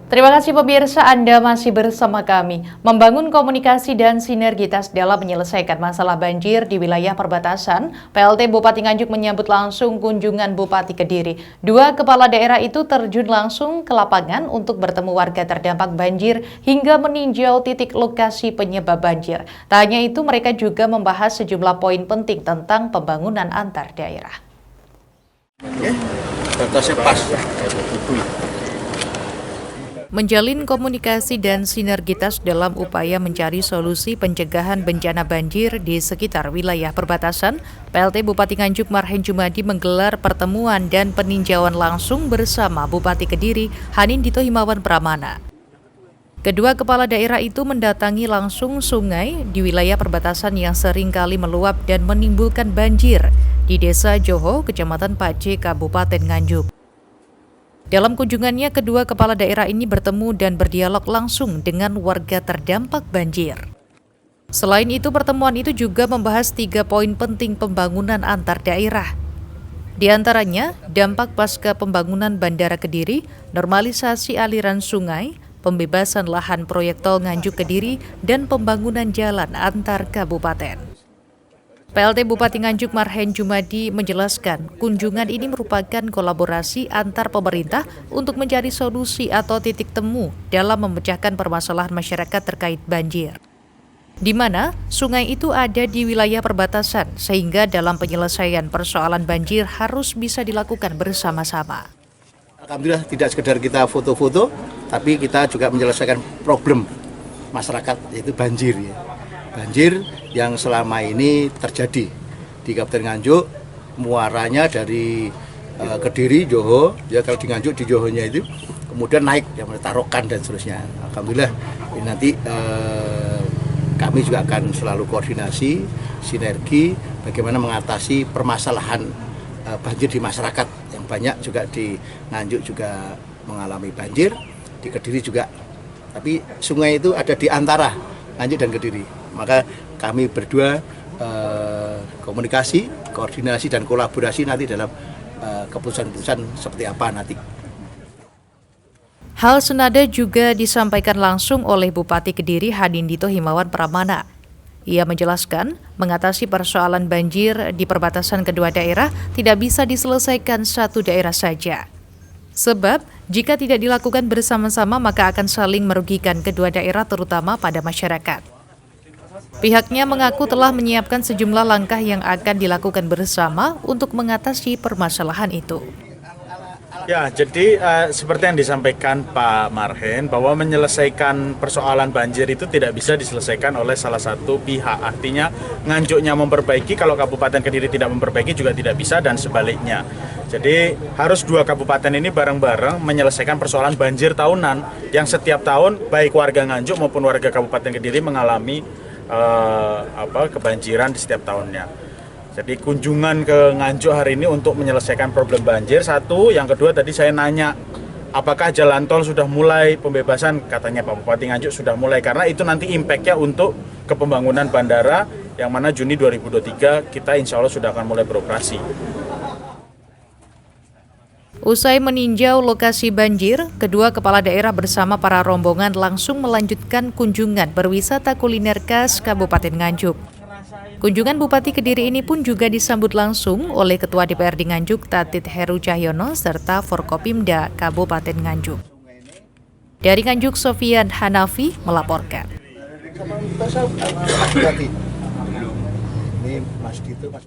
Terima kasih pemirsa, Anda masih bersama kami. Membangun komunikasi dan sinergitas dalam menyelesaikan masalah banjir di wilayah perbatasan, PLT Bupati Nganjuk menyambut langsung kunjungan Bupati Kediri. Dua kepala daerah itu terjun langsung ke lapangan untuk bertemu warga terdampak banjir hingga meninjau titik lokasi penyebab banjir. Tak hanya itu, mereka juga membahas sejumlah poin penting tentang pembangunan antar daerah. Batasnya pas. Menjalin komunikasi dan sinergitas dalam upaya mencari solusi pencegahan bencana banjir di sekitar wilayah perbatasan, PLT Bupati Nganjuk Marhen Jumadi menggelar pertemuan dan peninjauan langsung bersama Bupati Kediri Hanindito Himawan Pramana. Kedua kepala daerah itu mendatangi langsung sungai di wilayah perbatasan yang sering kali meluap dan menimbulkan banjir di Desa Joho, Kecamatan Pace, Kabupaten Nganjuk. Dalam kunjungannya, kedua kepala daerah ini bertemu dan berdialog langsung dengan warga terdampak banjir. Selain itu, pertemuan itu juga membahas 3 poin penting pembangunan antar daerah. Di antaranya, dampak pasca pembangunan Bandara Kediri, normalisasi aliran sungai, pembebasan lahan proyek tol Nganjuk Kediri, dan pembangunan jalan antar kabupaten. PLT Bupati Nganjuk Marhen Jumadi menjelaskan, kunjungan ini merupakan kolaborasi antar pemerintah untuk mencari solusi atau titik temu dalam memecahkan permasalahan masyarakat terkait banjir. Di mana sungai itu ada di wilayah perbatasan, sehingga dalam penyelesaian persoalan banjir harus bisa dilakukan bersama-sama. Alhamdulillah tidak sekedar kita foto-foto, tapi kita juga menyelesaikan problem masyarakat, yaitu banjir. Banjir yang selama ini terjadi di Kabupaten Nganjuk, muaranya dari Kediri, Joho, ya kalau di Nganjuk di Johonya itu, kemudian naik, yang Tarokan dan seterusnya. Alhamdulillah ini nanti kami juga akan selalu koordinasi, sinergi, bagaimana mengatasi permasalahan banjir di masyarakat yang banyak juga di Nganjuk juga mengalami banjir, di Kediri juga. Tapi sungai itu ada di antara Nganjuk dan Kediri. Maka kami berdua komunikasi, koordinasi, dan kolaborasi nanti dalam keputusan-keputusan seperti apa nanti. Hal senada juga disampaikan langsung oleh Bupati Kediri Hanindito Himawan Pramana. Ia menjelaskan, mengatasi persoalan banjir di perbatasan kedua daerah tidak bisa diselesaikan satu daerah saja. Sebab, jika tidak dilakukan bersama-sama maka akan saling merugikan kedua daerah terutama pada masyarakat. Pihaknya mengaku telah menyiapkan sejumlah langkah yang akan dilakukan bersama untuk mengatasi permasalahan itu. Ya, jadi seperti yang disampaikan Pak Marhen, bahwa menyelesaikan persoalan banjir itu tidak bisa diselesaikan oleh salah satu pihak. Artinya Nganjuknya memperbaiki, kalau Kabupaten Kediri tidak memperbaiki juga tidak bisa, dan sebaliknya. Jadi harus dua kabupaten ini bareng-bareng menyelesaikan persoalan banjir tahunan yang setiap tahun baik warga Nganjuk maupun warga Kabupaten Kediri mengalami kebanjiran di setiap tahunnya. Jadi kunjungan ke Nganjuk hari ini untuk menyelesaikan problem banjir satu, yang kedua tadi saya nanya apakah jalan tol sudah mulai pembebasan, katanya Pak Bupati Nganjuk sudah mulai, karena itu nanti impact-nya untuk ke pembangunan bandara yang mana Juni 2023 kita insya Allah sudah akan mulai beroperasi. Usai meninjau lokasi banjir, kedua kepala daerah bersama para rombongan langsung melanjutkan kunjungan berwisata kuliner khas Kabupaten Nganjuk. Kunjungan Bupati Kediri ini pun juga disambut langsung oleh Ketua DPRD Nganjuk Tatit Heru Cahyono serta Forkopimda Kabupaten Nganjuk. Dari Nganjuk, Sofian Hanafi melaporkan.